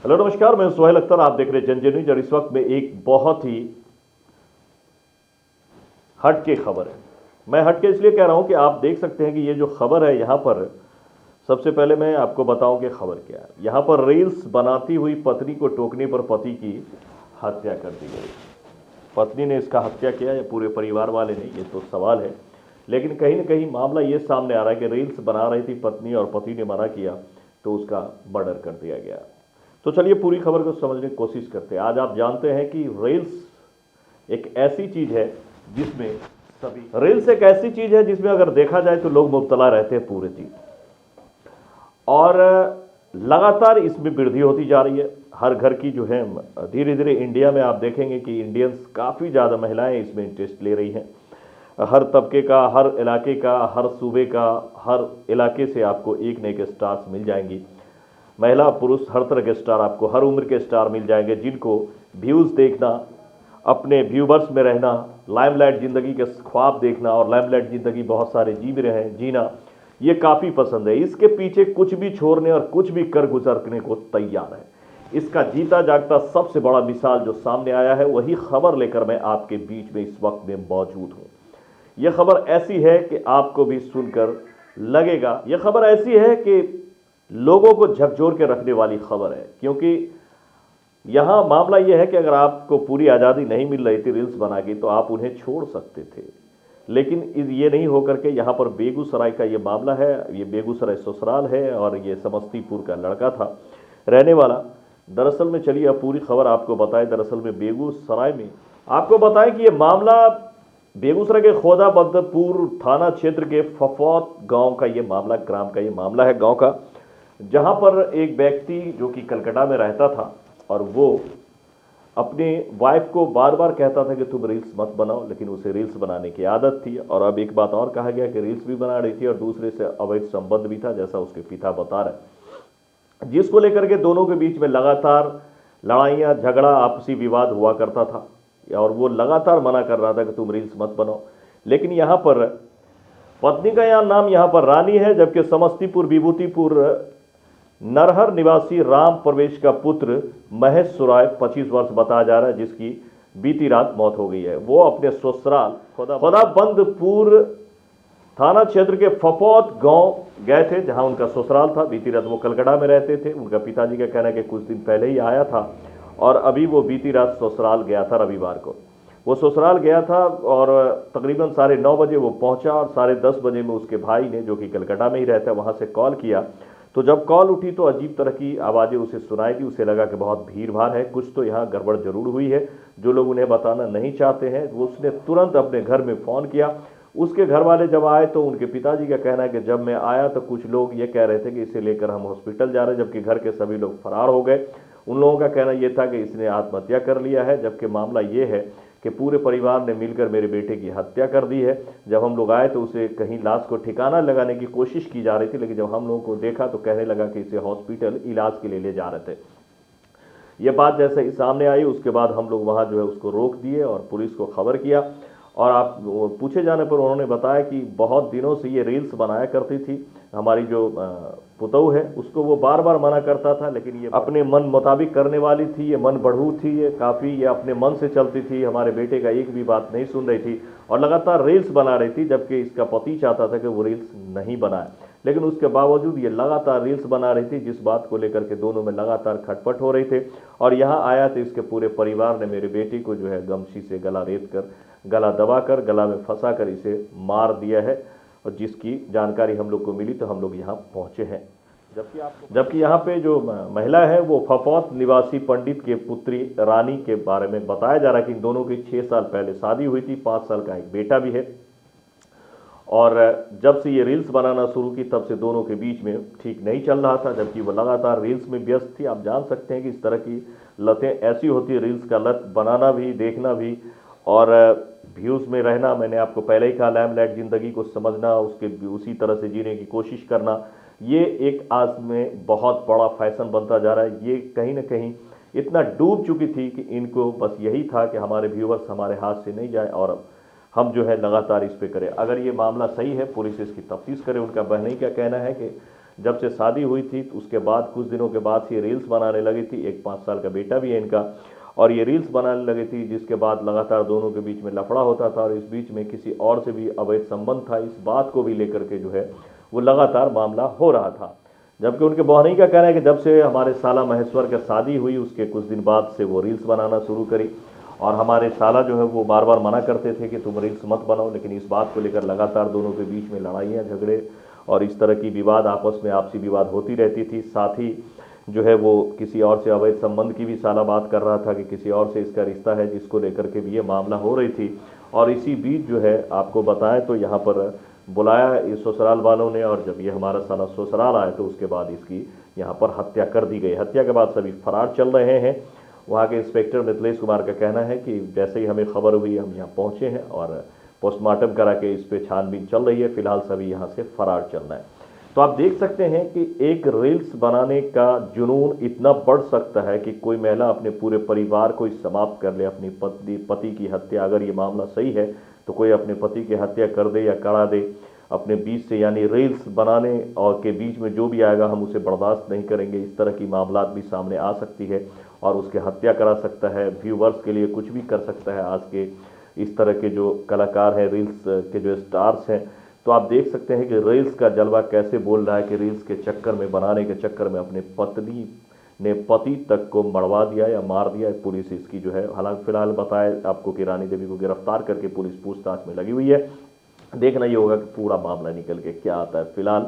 Hello नमस्कार, मैं सुहेल अख्तर। आप देख रहे हैं जनजन न्यूज और इस वक्त में एक बहुत ही हटके खबर है। मैं हटके इसलिए कह रहा हूं कि आप देख सकते हैं कि ये जो खबर है यहां पर सबसे पहले मैं आपको बताऊं कि खबर क्या है। यहां पर रील्स बनाती हुई पत्नी को टोकने पर पति की हत्या कर दी गई। पत्नी ने इसका हत्या किया या पूरे परिवार वाले ने, ये तो सवाल है। लेकिन कहीं ना कहीं मामला ये सामने आ रहा है कि रील्स बना रही थी पत्नी और पति ने मना किया तो उसका मर्डर कर दिया गया। तो चलिए पूरी खबर को समझने की कोशिश करते हैं। आज आप जानते हैं कि रील्स एक ऐसी चीज है जिसमें रील्स एक ऐसी चीज है जिसमें अगर देखा जाए तो लोग मुब्तला रहते हैं पूरे चीज, और लगातार इसमें वृद्धि होती जा रही है। हर घर की जो है धीरे धीरे इंडिया में आप देखेंगे कि इंडियंस काफ़ी ज़्यादा महिलाएं इसमें इंटरेस्ट ले रही हैं। हर तबके का, हर इलाके का, हर सूबे का, हर इलाके से आपको एक न एक स्टार्स मिल जाएंगी। महिला पुरुष हर तरह के स्टार, आपको हर उम्र के स्टार मिल जाएंगे जिनको व्यूज़ देखना, अपने व्यूवर्स में रहना, लाइमलाइट ज़िंदगी के ख्वाब देखना और लाइमलाइट ज़िंदगी बहुत सारे जी भी रहे हैं जीना, ये काफ़ी पसंद है। इसके पीछे कुछ भी छोड़ने और कुछ भी कर गुजरने को तैयार है। इसका जीता जागता सबसे बड़ा मिसाल जो सामने आया है वही खबर लेकर मैं आपके बीच में इस वक्त में मौजूद हूँ। यह खबर ऐसी है कि आपको भी सुनकर लगेगा, यह खबर ऐसी है कि लोगों को झकझोर के रखने वाली खबर है। क्योंकि यहां मामला यह है कि अगर आपको पूरी आज़ादी नहीं मिल रही थी रील्स बना के तो आप उन्हें छोड़ सकते थे, लेकिन ये नहीं होकर के यहां पर बेगूसराय का ये मामला है। ये बेगूसराय ससुराल है और ये समस्तीपुर का लड़का था रहने वाला। दरअसल में चलिए अब पूरी खबर आपको बताएं। दरअसल में बेगूसराय में आपको बताएं कि ये मामला बेगूसराय के खोदाबंदपुर थाना क्षेत्र के फफौत गांव का ये मामला, ग्राम का ये मामला है, गांव का, जहां पर एक व्यक्ति जो कि कलकत्ता में रहता था और वो अपने वाइफ को बार बार कहता था कि तुम रील्स मत बनाओ, लेकिन उसे रील्स बनाने की आदत थी। और अब एक बात और कहा गया कि रील्स भी बना रही थी और दूसरे से अवैध संबंध भी था, जैसा उसके पिता बता रहे, जिसको लेकर के दोनों के बीच में लगातार लड़ाइयाँ, झगड़ा, आपसी विवाद हुआ करता था और वो लगातार मना कर रहा था कि तुम रील्स मत बनाओ। लेकिन यहाँ पर पत्नी का नाम यहाँ पर रानी है, जबकि समस्तीपुर विभूतिपुर नरहर निवासी राम प्रवेश का पुत्र महेश सुराय 25 वर्ष बताया जा रहा है, जिसकी बीती रात मौत हो गई है। वो अपने ससुराल खोदाबंदपुर थाना क्षेत्र के फफौत गांव गए थे जहां उनका ससुराल था। बीती रात वो कलकत्ता में रहते थे। उनका पिताजी का कहना है कि कुछ दिन पहले ही आया था और अभी वो बीती रात ससुराल गया था। रविवार को वो ससुराल गया था और तकरीबन 9:30 बजे वो पहुंचा और 10:30 बजे में उसके भाई ने, जो कि कलकत्ता में ही रहता है, वहां से कॉल किया। तो जब कॉल उठी तो अजीब तरह की आवाज़ें उसे सुनाई दी। उसे लगा कि बहुत भीड़ भाड़ है, कुछ तो यहाँ गड़बड़ जरूर हुई है जो लोग उन्हें बताना नहीं चाहते हैं। वो उसने तुरंत अपने घर में फ़ोन किया। उसके घर वाले जब आए तो उनके पिताजी का कहना है कि जब मैं आया तो कुछ लोग ये कह रहे थे कि इसे लेकर हम हॉस्पिटल जा रहे हैं, जबकि घर के सभी लोग फरार हो गए। उन लोगों का कहना यह था कि इसने आत्महत्या कर लिया है, जबकि मामला ये है कि पूरे परिवार ने मिलकर मेरे बेटे की हत्या कर दी है। जब हम लोग आए तो उसे कहीं लाश को ठिकाना लगाने की कोशिश की जा रही थी, लेकिन जब हम लोगों को देखा तो कहने लगा कि इसे हॉस्पिटल इलाज के लिए ले जा रहे थे। ये बात जैसे ही सामने आई उसके बाद हम लोग वहाँ जो है उसको रोक दिए और पुलिस को खबर किया। और आप पूछे जाने पर उन्होंने बताया कि बहुत दिनों से ये रील्स बनाया करती थी। हमारी जो पुतौ है उसको वो बार बार मना करता था, लेकिन ये अपने मन मुताबिक करने वाली थी, ये मन बढ़ू थी, ये काफ़ी ये अपने मन से चलती थी। हमारे बेटे का एक भी बात नहीं सुन रही थी और लगातार रील्स बना रही थी, जबकि इसका पति चाहता था कि वो रील्स नहीं बनाए। लेकिन उसके बावजूद ये लगातार रील्स बना रही थी, जिस बात को लेकर के दोनों में लगातार खटपट हो रही थे। और यहाँ आया तो इसके पूरे परिवार ने मेरे बेटी को जो है गमछी से गला रेत कर, गला दबाकर, गला में फंसा कर इसे मार दिया है। और जिसकी जानकारी हम लोग को मिली तो हम लोग यहाँ पहुँचे हैं। जबकि यहाँ पे जो महिला है वो फफौत निवासी पंडित के पुत्री रानी के बारे में बताया जा रहा है कि इन दोनों की 6 साल पहले शादी हुई थी, 5 साल का एक बेटा भी है। और जब से ये रील्स बनाना शुरू की तब से दोनों के बीच में ठीक नहीं चल रहा था, जबकि वो लगातार रील्स में व्यस्त थी। आप जान सकते हैं कि इस तरह की लतें ऐसी होती है, रील्स का लत बनाना भी, देखना भी और व्यूज़ में रहना। मैंने आपको पहले ही कहा, लाइमलाइट ज़िंदगी को समझना, उसके उसी तरह से जीने की कोशिश करना, ये एक आज में बहुत बड़ा फैशन बनता जा रहा है। ये कहीं ना कहीं इतना डूब चुकी थी कि इनको बस यही था कि हमारे व्यूवर्स हमारे हाथ से नहीं जाए और हम जो है लगातार इस पे करें। अगर ये मामला सही है, पुलिस इसकी तफ्तीश करे। उनका बहन का कहना है कि जब से शादी हुई थी तो उसके बाद कुछ दिनों के बाद ही रील्स बनाने लगी थी। एक 5 साल का बेटा भी है इनका, और ये रील्स बनाने लगी थी, जिसके बाद लगातार दोनों के बीच में लफड़ा होता था और इस बीच में किसी और से भी अवैध संबंध था। इस बात को भी लेकर के जो है वो लगातार मामला हो रहा था। जबकि उनके बहनोई का कहना है कि जब से हमारे साला महेश्वर की शादी हुई उसके कुछ दिन बाद से वो रील्स बनाना शुरू करी, और हमारे साला जो है वो बार बार मना करते थे कि तुम रील्स मत बनाओ, लेकिन इस बात को लेकर लगातार दोनों के बीच में लड़ाइयाँ, झगड़े और इस तरह की विवाद, आपस में आपसी विवाद होती रहती थी। साथ ही जो है वो किसी और से अवैध संबंध की भी साला बात कर रहा था कि किसी और से इसका रिश्ता है, जिसको लेकर के भी ये मामला हो रही थी। और इसी बीच जो है आपको बताएं तो यहाँ पर बुलाया इस ससुराल वालों ने, और जब ये हमारा साला ससुराल आया तो उसके बाद इसकी यहाँ पर हत्या कर दी गई। हत्या के बाद सभी फरार चल रहे हैं। वहाँ के इंस्पेक्टर मिथिलेश कुमार का कहना है कि जैसे ही हमें खबर हुई हम यहाँ पहुँचे हैं और पोस्टमार्टम करा के इस पर छानबीन चल रही है। फिलहाल सभी यहाँ से फरार चल रहे हैं। तो आप देख सकते हैं कि एक रील्स बनाने का जुनून इतना बढ़ सकता है कि कोई महिला अपने पूरे परिवार को समाप्त कर ले, अपनी पति की हत्या, अगर ये मामला सही है तो कोई अपने पति की हत्या कर दे या करा दे अपने बीच से, यानी रील्स बनाने और के बीच में जो भी आएगा हम उसे बर्दाश्त नहीं करेंगे। इस तरह की मामला भी सामने आ सकती है और उसके हत्या करा सकता है, व्यूवर्स के लिए कुछ भी कर सकता है। आज के इस तरह के जो कलाकार हैं, रील्स के जो स्टार्स हैं, तो आप देख सकते हैं कि रील्स का जलवा कैसे बोल रहा है कि रील्स के चक्कर में, बनाने के चक्कर में अपने पत्नी ने पति तक को मरवा दिया या मार दिया। पुलिस इसकी जो है, हालांकि फिलहाल बताया आपको कि रानी देवी को गिरफ्तार करके पुलिस पूछताछ में लगी हुई है। देखना ये होगा कि पूरा मामला निकल के क्या आता है। फिलहाल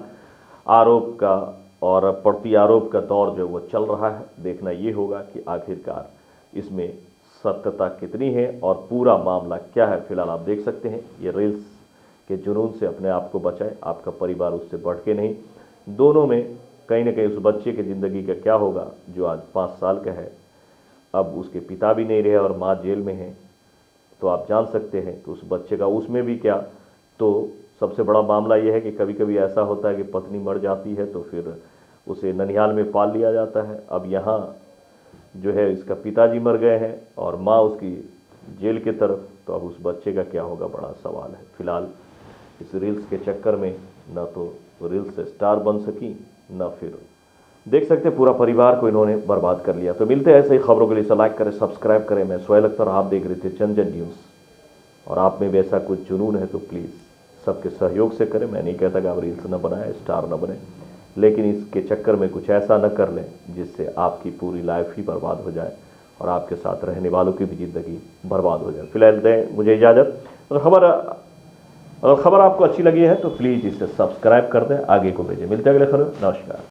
आरोप का और प्रति आरोप का दौर जो वो चल रहा है। देखना ये होगा कि आखिरकार इसमें सत्यता कितनी है और पूरा मामला क्या है। फिलहाल आप देख सकते हैं ये रील्स के जुनून से अपने आप को बचाएं, आपका परिवार उससे बढ़ के नहीं। दोनों में कहीं ना कहीं उस बच्चे की ज़िंदगी का क्या होगा जो आज 5 साल का है, अब उसके पिता भी नहीं रहे और माँ जेल में है, तो आप जान सकते हैं कि उस बच्चे का उसमें भी क्या। तो सबसे बड़ा मामला यह है कि कभी कभी ऐसा होता है कि पत्नी मर जाती है तो फिर उसे ननिहाल में पाल लिया जाता है। अब यहाँ जो है इसका पिताजी मर गए हैं और माँ उसकी जेल की तरफ, तो अब उस बच्चे का क्या होगा, बड़ा सवाल है। फिलहाल इस रील्स के चक्कर में न तो रील्स स्टार बन सकी, न फिर देख सकते पूरा परिवार को इन्होंने बर्बाद कर लिया। तो मिलते हैं ऐसे ही खबरों के लिए। लाइक करें, सब्सक्राइब करें। मैं सोहेल अख्तर, आप देख रहे थे चंदन न्यूज़। और आप में भी ऐसा कुछ जुनून है तो प्लीज़ सबके सहयोग से करें। मैं नहीं कहता कि आप रील्स न बनाएं, स्टार न बने, लेकिन इसके चक्कर में कुछ ऐसा न कर लें जिससे आपकी पूरी लाइफ ही बर्बाद हो जाए और आपके साथ रहने वालों की भी ज़िंदगी बर्बाद हो जाए। फिलहाल दें मुझे इजाज़त। अगर खबर आपको अच्छी लगी है तो प्लीज़ इसे सब्सक्राइब कर दें, आगे को भेजें। मिलते हैं अगले खबर। नमस्कार।